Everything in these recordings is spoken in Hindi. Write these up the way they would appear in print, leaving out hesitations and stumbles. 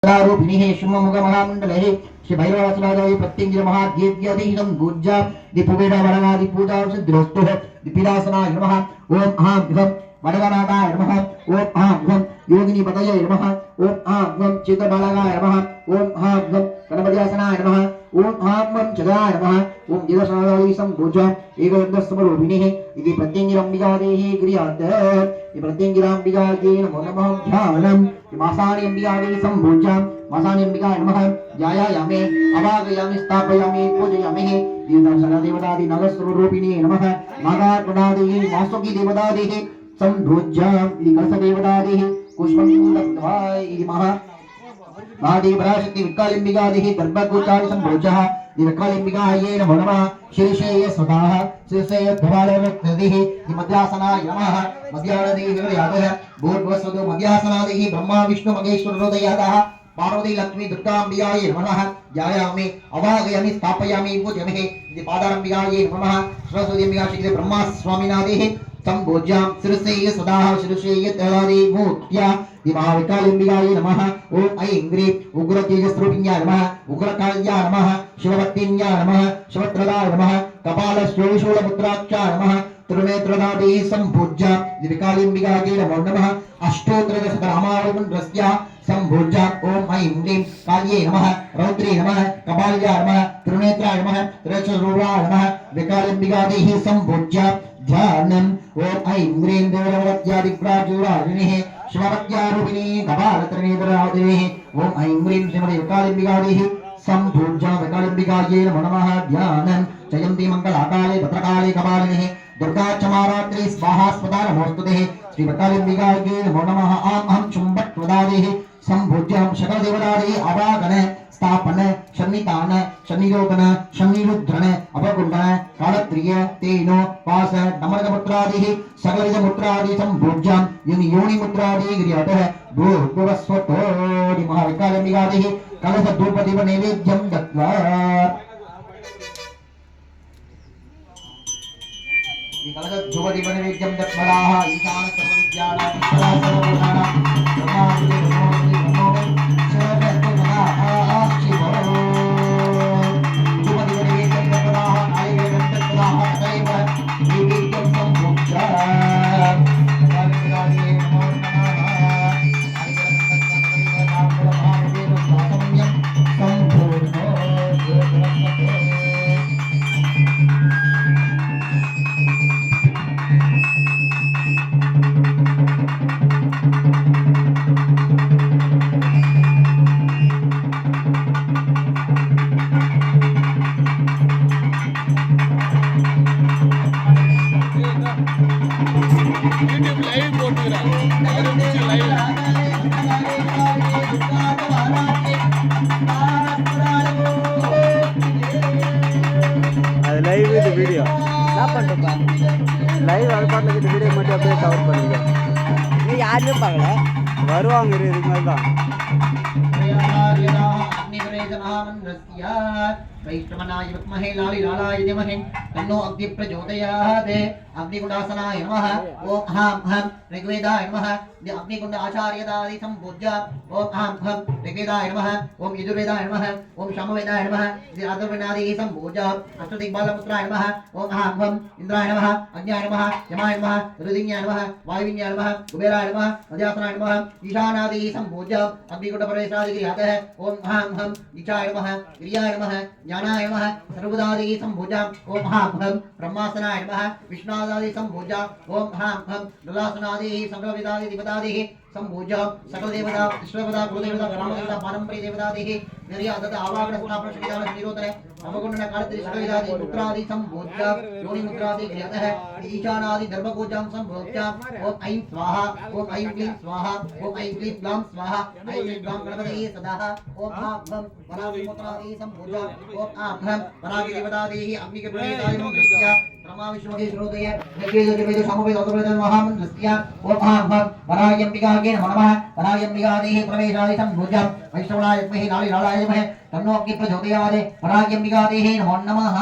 रूपिणी शुभमुख महामंडले श्री भैरवासनादि प्रत्यंगिर महादेव्यादिहितं पूज्या दीपवेदा वरगादि पूजा सिद्धिरस्तु दीपिदासनाय नमः ओम हां विभं वरगनाथाय नमः ओम हां विभं योगिनी पतये नमः ओम हां विभं चित्तबालगाय नमः ओम हां विभं गणपतिदासनाय नमः ओम हां विभं जगाय नमः ओम जिदसनादि संपूज्य एकदन्तस्वरूपिणी इति प्रत्यंगिरम्बिकादेः क्रियात् इति प्रत्यंगिराम्बिकायै नमो नमः ध्यानम् मासानि अंबिकादेः संपूज्य मासानि अंबिकाय नमः ध्यायामि अवागयामि स्थापयामि पूजयामि दीर्घ देवतादि नगस्वरूपिणी नमः मातार्पणादेः वासुकी देवतादेः संपूज्य इति कलशदेवतादेः पुष्पं दत्त्वा इति महादेवराशक्ति विकालिम्बिकादेः गर्भगोचारि संपूज्यः विकालिम्बिकायै नमो नमः शीर्षेय स्वतः शीर्षेय धवालवक्तदेः मध्यासनाय नमः मध्यादेः विरयादः भूर्भुवस्वतो मध्यासनादेः ब्रह्मा विष्णु महेश्वर हृदयादः पार्वती लक्ष्मी दुर्गाम्बिकायै नमः ध्यायामि अवागयामि स्थापयामि पूजयामि इति पादारम्बिकायै नमः सरस्वती अंबिका श्री ब्रह्मा स्वामिनादेः संपूज्यां शीर्षेय सदा शीर्षेय तलादि मूर्त्या महाविकालिम्बिकायै नमः ओम ऐं ह्रीं उग्र तेजस्वरूपिण्याय नमः उग्रकाल्याय नमः शिवभक्तिन्याय नमः शिवत्रदाय नमः कपालश्रोविशूलमुद्राक्षाय नमः त्रिनेत्रदादेः संपूज्य विकालिम्बिकायै नमो नमः अष्टोत्तरशतनामावलिमन्त्रस्य संपूज्य ओम ऐं ह्रीं काल्ये नमः रौद्रे नमः कपाल्याय नमः त्रिनेत्राय नमः त्रिशूलाय नमः विकालिम्बिकादेः संपूज्य ध्यानम् ओम ऐं ह्रीं देवरवत्यादिग्राजुराजिनीः शिवभक्त्यारूपिणी कपालत्रिनेत्रदादेः ओम ऐं ह्रीं श्रीमती विकालिम्बिकादेः संपूज्य विकालिम्बिकायै नमो नमः ध्यानम् जयन्ती मंगलाकाले भद्रकाले कपालिनीः दुर्गा क्षमारात्रि स्वाहा स्वधा नमोस्तुते श्री विकालिम्बिकायै नमो नमः आं अहं चुम्बकप्रदादेः संपूज्य सकल देवतादेः आवागन स्थापन शनितान शनिरोधन शनिरुद्रन अपकुंडन कालत्रिय तेनो पास डमरकमुद्रादिः सकलविधमुद्रादि संपूज्य योनि मुद्रादि क्रियतः भूर्भुवस्वतो महाविकालिम्बिकादेः कलशधूपदीप नैवेद्यं दत्त्वा कलशधूपदीप नैवेद्यं दत्त्वा ईशान सर्वविद्यानां सर्वभूतानां ब्रह्मादिदेव लाइव இது வீடியோ நான் பண்றப்பா லைவ் அது பாட்டுல இந்த வீடியோ மட்டும் அப்படியே கவர் பண்ணுங்க நீ யாருமே பார்க்கல வருவாங்க இதுக்கு மேல தான் वैष्णवनाय विद्महे लालिलालाय धीमहि तन्नो अग्नि प्रचोदयात् अग्निकुंडासनाय नमः ओम हां हं ऋग्वेदाय नमः अग्निकुंड आचार्यदादि संपूज्य ओम हां हं ऋग्वेदाय नमः ओम यजुर्वेदाय नमः ओम सामवेदाय नमः अथर्ववेदादि संपूज्य अष्टदिग्बालपुत्राय नमः ओम हां हं इंद्राय नमः अग्न्याय नमः यमाय नमः रुद्रन्याय नमः वायुविन्याय नमः कुबेराय नमः मध्यासनाय नमः ईशानादि संपूज्य अग्निकुंड प्रवेशादि क्रियातः ओम हां हं ईशाय नमः क्रियाय नमः ज्ञानाय नमः सर्वदादि संपूज्य ओम हां हं ब्रह्मासनाय नमः विष्णादादि संपूज्य ओम हां हं ललासनादि सकलविदादि देवतादिः संपूज्य सकल देवता विश्वदेवता कुलदेवता ग्रामदेवता पारंपरिक देवतादिः निर्यातत आवाहन स्थापन शक्तिदान निरोधन अवगुणन कालत्रि सकलविदादि मुद्रादि संपूज्य योनि मुद्रादि क्रियतः ईशानादि गर्भगोचां संपूज्य ओम ऐं स्वाहा ओम ऐं क्लीं स्वाहा ओम ऐं क्लीं ग्लां स्वाहा ऐं क्लीं ग्लां गणपतये सदाः ओम हां हं परागमुद्रादि संपूज्य ओम हां हं पराग देवतादिः अग्निकप्रवेदादि मंत्रस्य ब्रह्मा विष्णुमहे श्रोतये नैवेद्य समवेद अथर्ववेद महामन्त्रस्य ओम हां हं परायम्बिकायै नमो नमः परायम्बिकादेः प्रवेशादि संपूज्य वैष्णवाय विद्महे लालिलालाय धीमहि तन्नो अग्नि प्रचोदयात् पराग्यम्बिकादेः नमो नमः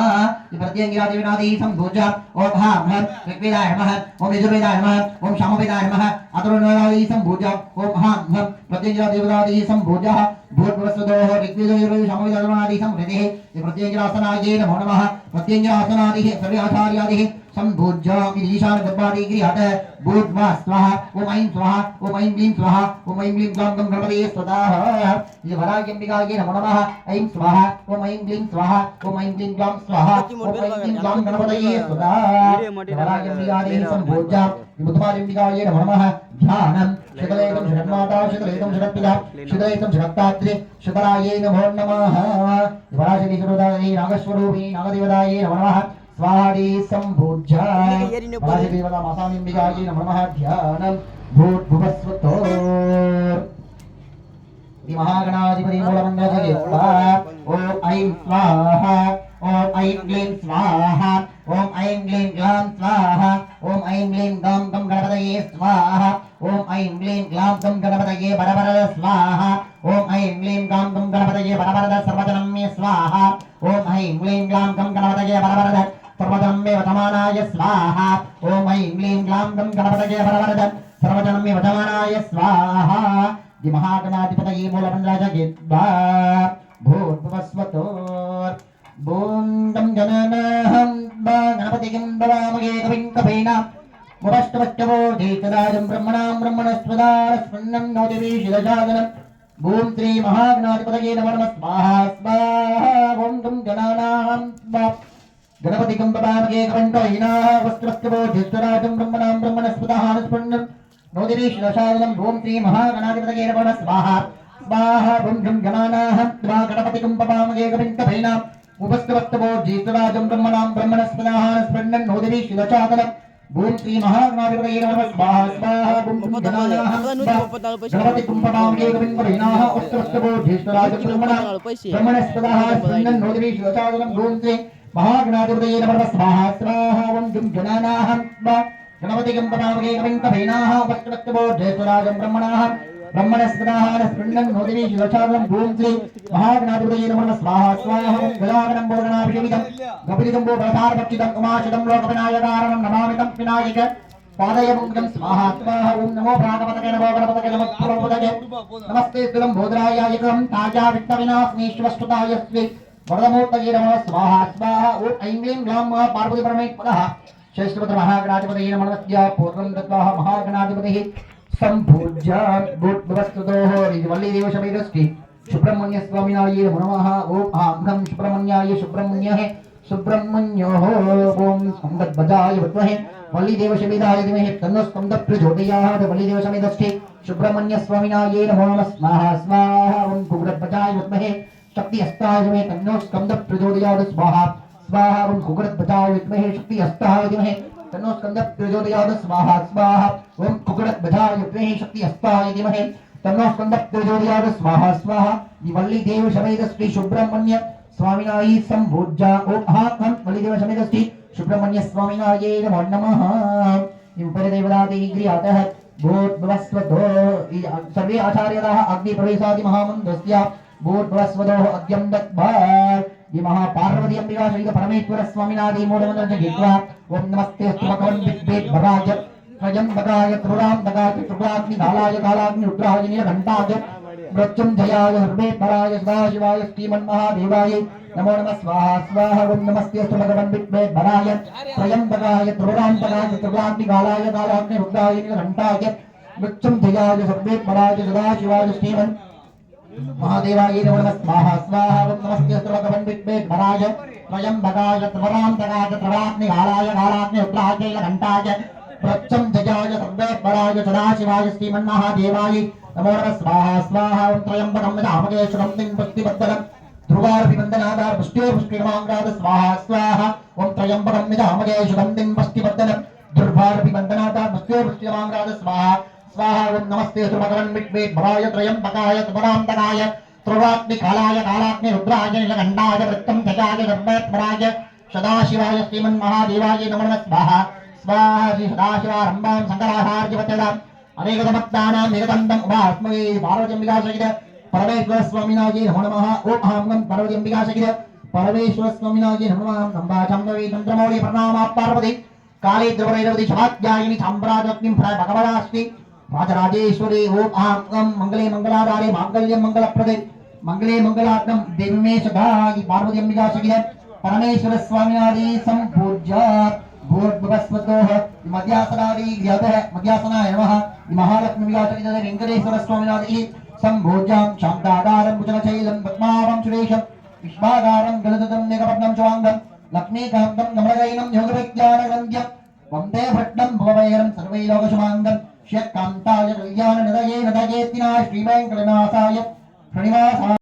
प्रत्यङ्गिरादिविनादिः सम्भूज्य ओम हां हं ऋग्वेदाय नमः ओम यजुर्वेदाय नमः ओम सामवेदाय नमः अथर्ववेदादिः सम्भूज्य ओम हां हं प्रत्यङ्गिरादिविनादिः सम्भूज्य भूर्भुवस्वतोः ऋग्वेदो यजुर्वेदो सामवेदादिः सम्भृतिः प्रत्यङ्गिरासनाय नमो नमः प्रत्यङ्गिरासनादिः सर्वे आचार्यादिः सम्भूज्य ईशान गर्भादि गृहात् भूत्वा स्वाहा ओम ऐं स्वाहा ओम ऐं क्लीं स्वाहा ओम ऐं क्लीं ग्लां गं गणपतये स्वाहा ये वराग्यम्बिकायै नमो नमः ऐं स्वाहा ओम ऐं क्लीं स्वाहा ओम ऐं क्लीं ग्लां स्वाहा ओम ऐं क्लीं ग्लां गणपतये स्वाहा वराग्यम्बिकायै सम्भूज्य बुद्धमार्यम्बिकायै नमो नमः ध्यानं शितलेकं जगन्माता शितलेकं जगत्पिता शितलेकं जगत्तात्रे शितलायै नमो नमः वराशरी स्वरूपायै नागस्वरूपिणी नागदेवतायै नमो नमः स्वाहादि सम्भूज्य वायुदेवता मासाम्बिकायै नमः ध्यानं भूर्भुवस्वतो महागणाधिपति मूलमन्त्रः ओम ऐं स्वाहा ओम ऐं क्लीं स्वाहा ओम ऐं क्लीं ग्लां स्वाहा ओम ऐं क्लीं गं गं गणपतये स्वाहा ओम ऐं क्लीं ग्लां गं गणपतये बरबरद स्वाहा ओम ऐं क्लीं ग्लां गं गणपतये बरबरद सर्वजनं मे स्वाहा ओम ऐं क्लीं ग्लां गं गणपतये बरबरद सर्वजनं मे वतमानाय स्वाहा ओम ऐं क्लीं ग्लां गं गणपतये बरबरद सर्वजनं मे वतमानाय स्वाहा महागणाधिपतये मूलमन्त्रः भूर्भुवस्वतो बोन्दं जननहं गणपतिं भवामहे कविं कवीनां मुपष्टवच्चवो धीतराजं ब्रह्मणां ब्रह्मणस्पदारस्पन्नं नोतिवीशिदशादनं भूं श्री महागणाधिपतये नमः स्वाहा स्वाहा बोन्दं जननां गणपतिं भवामहे कविं कवीनां वस्त्रवच्चवो धीतराजं ब्रह्मणां ब्रह्मणस्पदारस्पन्नं नोतिवीशिदशादनं भूं श्री महागणाधिपतये नमः स्वाहा स्वाहा बोन्दं जननां गणपतिं भवामहे कविं कवीनां उपस्तवत्तवो जीतराजं ब्रह्मणां ब्रह्मणस्पदारस्पन्नं नोतिवीशिदशादनं भूं श्री महागणाधिपतये नमः स्वाहा स्वाहा बोन्दं जननां गणपतिं भवामहे कविं कवीनां उपस्तवत्तवो जीतराजं ब्रह्मणां ब्रह्मणस्पदारस्पन्नं नोतिवीशिदशादनं भूं श्री महागणाधिपतये नमः स्वाहा स्वाहा बोन्दं जननां गणपतिं भवामहे कविं कवीनां उपस्तवत्तवो जीतराजं ब्रह्मणां ब्रह्मणस्पदारस्पन्नं नोतिवीशिदशादनं भूं श्री महागणाधिपतये नमः स्वाहा स्वाहा गजाननं भोगनाभिषेकितं गपितं भो बलधारभक्षितं उमाशतं लोकविनायकारणं नमामि तं विनायक पादयमुग्धं स्वाहा स्वाहा ओम नमो भागवतके नमो गणपतये नमः पुरोपदये नमस्ते स्तुलं भोदरायायकं ताजा विघ्नविनाशनेश्वरस्तुताय श्री वरदमूर्तये नमः स्वाहा स्वाहा ओम ऐं क्लीं ग्लां पार्वती परमेश्वरः श्रेष्ठपुत्र महागणाधिपतये नमः पूर्वं दत्त्वा महागणाधिपतिः सम्भूज्य भूर्भुवस्वतोः वल्लीदेव समेतस्ति सुब्रह्मण्य स्वामिनाय नमः ओम आं सुब्रह्मण्याय सुब्रह्मण्यः सुब्रह्मण्योः ओम स्कन्दध्वजाय विद्महे वल्लीदेव समेताय धीमहि तन्नो स्कन्दः प्रचोदयात् वल्लीदेव समेतस्ति सुब्रह्मण्य स्वामिनाय नमः स्वाहा स्वाहा ओम कुकुरध्वजाय विद्महे शक्ति हस्ताय धीमहि तन्नो स्कन्दः प्रचोदयात् स्वाहा स्वाहा ओम कुकुरध्वजाय विद्महे शक्ति हस्ताय धीमहि तन्नो स्कन्दः प्रचोदयात् स्वाहा स्वाहा ओम कुकुरध्वजाय विद्महे शक्ति हस्ताय धीमहि तन्नो स्कन्दः प्रचोदयात् स्वाहा स्वाहा वल्लीदेव समेत श्री सुब्रह्मण्य स्वामिनाय सम्भूज्य ओम हां वल्लीदेव समेत श्री सुब्रह्मण्य स्वामिनाय नमो नमः उपरिदेवताति गृहातः भूर्भुवस्वतो सर्वे आचार्याः अग्निप्रवेशादि महामन्त्रस्य भूर्भुवस्वतोः अद्यं दत्त्वा ये महापार्वती अंबिका सहित परमेश्वर स्वामिनादि मूलमन्त्रं गीत्वा ओम नमस्ते भगवन् विद्वेद्भराय त्रयम्बकाय त्रिपुरान्तकाय त्रिपुराग्नि कालाय कालाग्नि रुद्राय नीलकण्ठाय मृत्युञ्जयाय सर्वेश्वराय सदाशिवाय श्रीमन्महादेवाय नमो नमः स्वाहा स्वाहा ओम नमस्ते भगवन् विद्वेद्भराय त्रयम्बकाय त्रिपुरान्तकाय त्रिपुराग्नि कालाय कालाग्नि रुद्राय नीलकण्ठाय मृत्युञ्जयाय सर्वेश्वराय सदाशिवाय श्रीमन् महादेवाय नमो नमः स्वाहा स्वाहा ओम नमस्ते भगवन् विद्वेद्भराय त्रयम्बकाय त्रिपुरान्तकाय त्रिपुराग्नि कालाय कालाग्नि रुद्राय नीलकण्ठाय प्रत्यंजयाय सर्वेश्वराय सदाशिवाय श्रीमन्महादेवाय नमो नमः स्वाहा स्वाहा ओम त्र्यंबकं यजामहे सुगन्धिं पुष्टिवर्धनं ध्रुवार्पिबन्धनादार पुष्टिर्पुष्टिर्माङ्गाद स्वाहा स्वाहा ओम त्र्यंबकं यजामहे सुगन्धिं पुष्टिवर्धनं ध्रुवार्पिबन्धनादार पुष्टिर्पुष्टिर्माङ्गाद स्वाहा स्वाहा ओम नमस्ते भगवन् विद्वेद्भराय त्रयम्बकाय त्रिपुरान्तकाय त्रिपुराग्नि कालाय कालाग्नि रुद्राय नीलकण्ठाय प्रत्यंजयाय सर्वेश्वराय सदाशिवाय श्रीमन्महादेवाय नमो नमः स्वाहा स्वाहा श्री सदाशिवारम्भां शंकराचार्यवत्यदाम् अनेकतमत्तानां निगतन्दम् उपास्महे पार्वतीम्बिका सहित परमेश्वर स्वामिनाय नमो नमः ओम अहं गं पार्वती अंबिका सहित परमेश्वर स्वामिनाय नमो नमः नम्बा चंद्रवे चंद्रमौलि प्रणामा पार्वती काले द्रवरेवती शमाध्यायिनी साम्राज्ञीं फ्राय भगवदास्ति राजराजेश्वरी ओम अहं गं मंगले मंगलाधारे मांगल्यं मंगलप्रदे मंगले मंगलात्मं देवी सदायि पार्वती अंबिका सहित परमेश्वर स्वामिनादि संपूज्य भूर्भुवस्वतोः मध्यासनादि ग्रहः मध्यासनाय नमः महालक्ष्मी विलासनिधे वेंकटेश्वर स्वामिनादि संभोज्यं शान्ताकारं भुजगशैलं पद्मावं सुरेशं विश्वाकारं गलदतं निगपद्मं चवाङ्गं लक्ष्मीकान्तं कमलगैनं योगविज्ञानगन्ध्यं वन्दे भट्टं भुववैरं सर्वैलोकशमाङ्गं श्यकान्ताय कल्याणनिधये नदयेत्तिना श्रीवेङ्कटनाथाय प्रणिवासाय